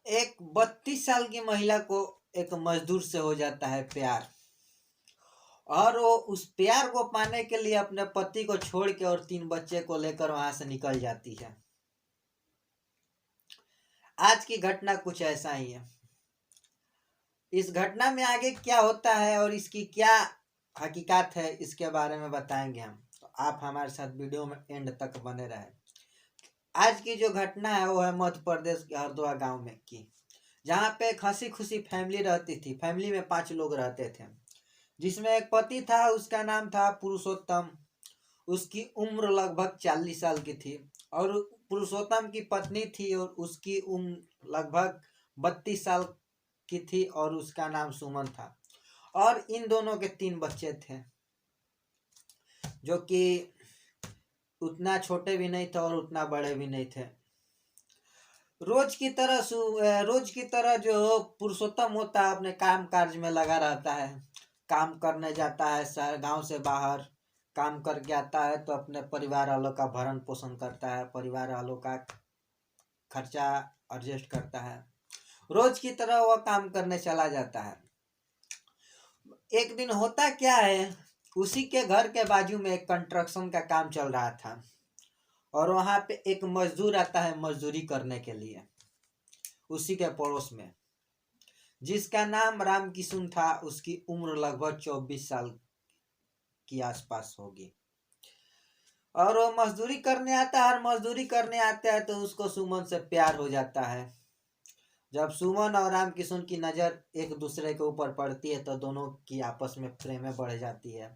एक 32 साल की महिला को एक मजदूर से हो जाता है प्यार। और वो उस प्यार को पाने के लिए अपने पति को छोड़ के और 3 बच्चे को लेकर वहां से निकल जाती है। आज की घटना कुछ ऐसा ही है। इस घटना में आगे क्या होता है और इसकी क्या हकीकत है, इसके बारे में बताएंगे हम। तो आप हमारे साथ वीडियो में एंड तक बने रहे। आज की जो घटना है वो है मध्य प्रदेश के हरदोई गांव में की, जहाँ पे एक हंसी खुशी फैमिली रहती थी। फैमिली में 5 लोग रहते थे, जिसमें एक पति था, उसका नाम था पुरुषोत्तम। उसकी उम्र लगभग 40 साल की थी। और पुरुषोत्तम की पत्नी थी और उसकी उम्र लगभग 32 साल की थी और उसका नाम सुमन था। और इन दोनों के 3 बच्चे थे, जो कि उतना छोटे भी नहीं थे और उतना बड़े भी नहीं थे। रोज की तरह जो पुरुषोत्तम होता है अपने काम काज में लगा रहता है। काम करने जाता है, शहर गांव से बाहर काम करके आता है तो अपने परिवार वालों का भरण पोषण करता है, परिवार वालों का खर्चा एडजस्ट करता है। रोज की तरह वह काम करने चला जाता है। एक दिन होता क्या है, उसी के घर के बाजू में एक कंस्ट्रक्शन का काम चल रहा था और वहां पे एक मजदूर आता है मजदूरी करने के लिए, उसी के पड़ोस में, जिसका नाम राम किशुन था। उसकी उम्र लगभग 24 साल की आसपास होगी। और वो मजदूरी करने आता है, और मजदूरी करने आता है तो उसको सुमन से प्यार हो जाता है। जब सुमन और राम किशुन की नज़र एक दूसरे के ऊपर पड़ती है तो दोनों की आपस में प्रेम बढ़ जाती है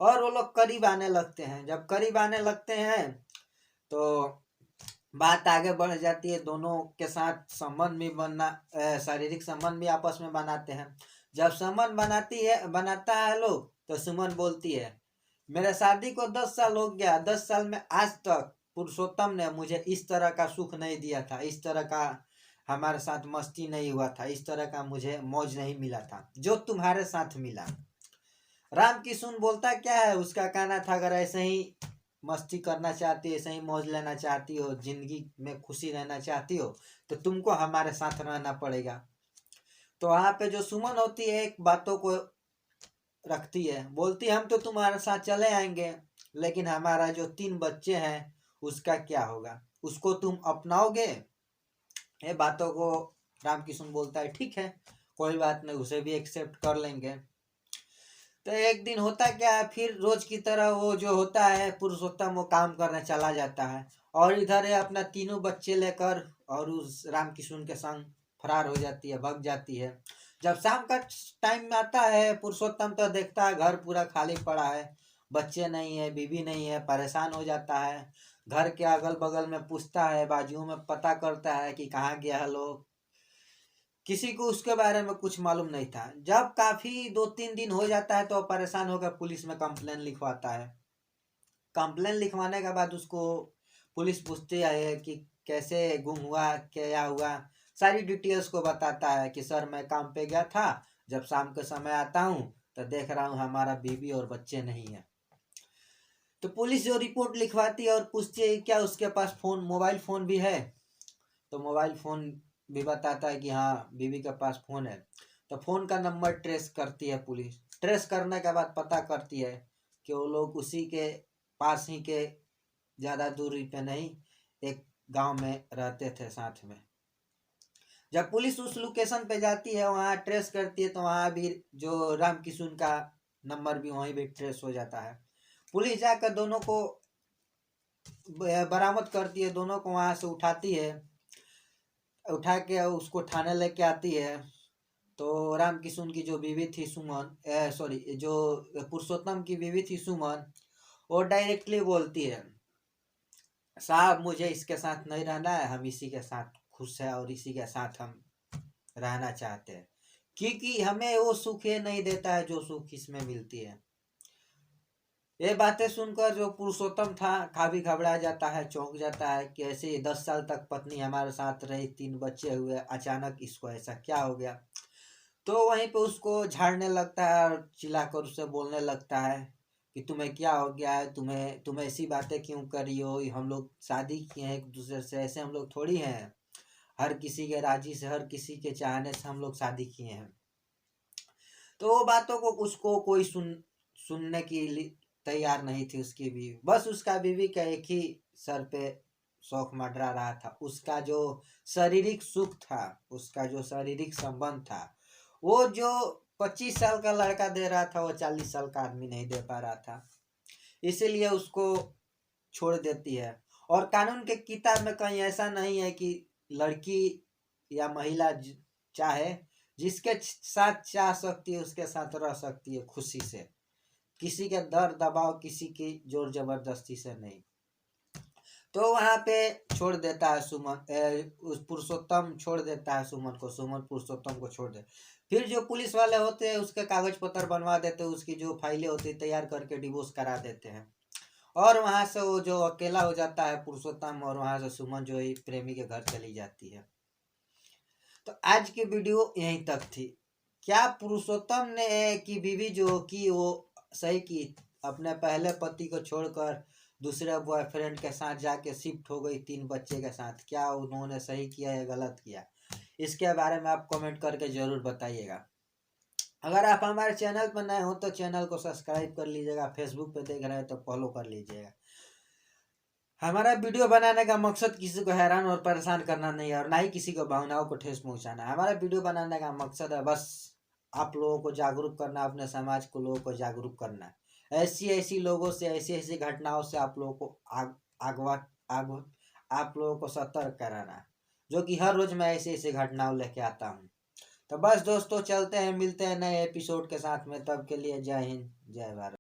और वो लोग करीब आने लगते हैं। जब करीब आने लगते हैं तो बात आगे बढ़ जाती है। दोनों के साथ संबंध भी बनना, शारीरिक संबंध भी आपस में बनाते हैं। जब संबंध बनाता है लोग, तो सुमन बोलती है, मेरे शादी को 10 साल हो गया, 10 साल में आज तक पुरुषोत्तम ने मुझे इस तरह का सुख नहीं दिया था, इस तरह का हमारे साथ मस्ती नहीं हुआ था, इस तरह का मुझे मौज नहीं मिला था जो तुम्हारे साथ मिला। राम किशुन बोलता क्या है, उसका कहना था, अगर ऐसे ही मस्ती करना चाहती हो, ऐसे ही मौज लेना चाहती हो, जिंदगी में खुशी रहना चाहती हो, तो तुमको हमारे साथ रहना पड़ेगा। तो वहाँ पे जो सुमन होती है एक बातों को रखती है, बोलती हम तो तुम्हारे साथ चले आएंगे, लेकिन हमारा जो 3 बच्चे हैं उसका क्या होगा, उसको तुम अपनाओगे? ये बातों को राम किशुन बोलता है ठीक है, कोई बात नहीं, उसे भी एक्सेप्ट कर लेंगे। तो एक दिन होता क्या है, फिर रोज की तरह वो जो होता है पुरुषोत्तम वो काम करने चला जाता है और इधर है अपना 3 बच्चे लेकर और उस राम किशुन के संग फरार हो जाती है, भग जाती है। जब शाम का टाइम आता है, पुरुषोत्तम तो देखता है घर पूरा खाली पड़ा है, बच्चे नहीं है, बीवी नहीं है, परेशान हो जाता है। घर के अगल बगल में पूछता है, बाजू में पता करता है कि कहाँ गया है लोग। किसी को उसके बारे में कुछ मालूम नहीं था। जब काफी 2-3 दिन हो जाता है तो परेशान होकर पुलिस में कंप्लेन लिखवाता है। कंप्लेन लिखवाने के बाद उसको पुलिस पूछती है कि कैसे गुम हुआ, क्या हुआ। सारी डिटेल्स को बताता है कि सर मैं काम पे गया था, जब शाम के समय आता हूँ तो देख रहा हूँ हमारा बीवी और बच्चे नहीं है। तो पुलिस जो रिपोर्ट लिखवाती है और पूछती है क्या उसके पास फोन, मोबाइल फोन भी है? तो मोबाइल फ़ोन भी बताता है कि हाँ बीवी के पास फ़ोन है। तो फ़ोन का नंबर ट्रेस करती है पुलिस। ट्रेस करने के बाद पता करती है कि वो लोग उसी के पास ही के, ज़्यादा दूरी पे नहीं, एक गांव में रहते थे साथ में। जब पुलिस उस लोकेशन पे जाती है, वहाँ ट्रेस करती है, तो वहाँ भी जो राम किशुन का नंबर भी वहीं भी ट्रेस हो जाता है। पुलिस जाकर दोनों को बरामद करती है, दोनों को वहाँ से उठाती है, उठा के उसको थाने लेके आती है। तो राम किशुन की जो बीवी थी सुमन, सॉरी जो पुरुषोत्तम की बीवी थी सुमन, वो डायरेक्टली बोलती है, साहब मुझे इसके साथ नहीं रहना है, हम इसी के साथ खुश है और इसी के साथ हम रहना चाहते हैं, क्योंकि हमें वो सुख ये नहीं देता है जो सुख इसमें मिलती है। ये बातें सुनकर जो पुरुषोत्तम था काफी घबरा जाता है, चौंक जाता है कि ऐसे 10 साल तक पत्नी हमारे साथ रही, 3 बच्चे हुए, अचानक इसको ऐसा क्या हो गया। तो वहीं पे उसको झाड़ने लगता है और चिल्लाकर उससे बोलने लगता है कि तुम्हें क्या हो गया है, तुम ऐसी बातें क्यों कर रही हो, हम लोग शादी किए हैं एक दूसरे से, ऐसे हम लोग थोड़ी हैं। हर किसी के राजी से, हर किसी के चाहने से हम लोग शादी किए हैं। तो वो बातों को उसको कोई सुनने की तैयार नहीं थी उसकी बीवी। बस उसका बीवी का एक ही सर पे शौक मंडरा रहा था, उसका जो शारीरिक सुख था, उसका जो शारीरिक संबंध था, वो जो 25 साल का लड़का दे रहा था वो 40 साल का आदमी नहीं दे पा रहा था, इसीलिए उसको छोड़ देती है। और कानून के किताब में कहीं ऐसा नहीं है कि लड़की या महिला चाहे जिसके साथ चाह सकती है उसके साथ रह सकती है खुशी से, किसी के दर दबाव, किसी की जोर जबरदस्ती से नहीं। तो वहां पे छोड़ देता है सुमन, उस पुरुषोत्तम छोड़ देता है सुमन को, सुमन पुरुषोत्तम को छोड़ दे। फिर जो पुलिस वाले होते हैं उसके कागज पत्र बनवा देते हैं, उसकी जो फाइलें होती है तैयार करके डिवोर्स करा देते हैं। और वहां से वो जो अकेला हो जाता है पुरुषोत्तम, और वहां से सुमन जो है प्रेमी के घर चली जाती है। तो आज की वीडियो यहीं तक थी। क्या पुरुषोत्तम ने की बीवी जो की वो सही की, अपने पहले पति को छोड़कर दूसरे बॉयफ्रेंड के साथ जाके शिफ्ट हो गई 3 बच्चे के साथ? क्या उन्होंने सही किया या गलत किया? इसके बारे में आप कमेंट करके जरूर बताइएगा। अगर आप हमारे चैनल पर नए हो तो चैनल को सब्सक्राइब कर लीजिएगा, फेसबुक पे देख रहे हैं तो फॉलो कर लीजिएगा। हमारा वीडियो बनाने का मकसद किसी को हैरान और परेशान करना नहीं है, और ना ही किसी को भावनाओं को ठेस पहुंचाना है। हमारा वीडियो बनाने का मकसद है बस आप लोगों को जागरूक करना, अपने समाज को, लोगों को जागरूक करना। ऐसी ऐसी लोगों से, ऐसी ऐसी घटनाओं से आप लोगों को आप लोगों को सतर्क कराना, जो कि हर रोज मैं ऐसी ऐसी घटनाओं लेके आता हूँ। तो बस दोस्तों चलते हैं, मिलते हैं नए एपिसोड के साथ में, तब के लिए जय हिंद, जय भारत।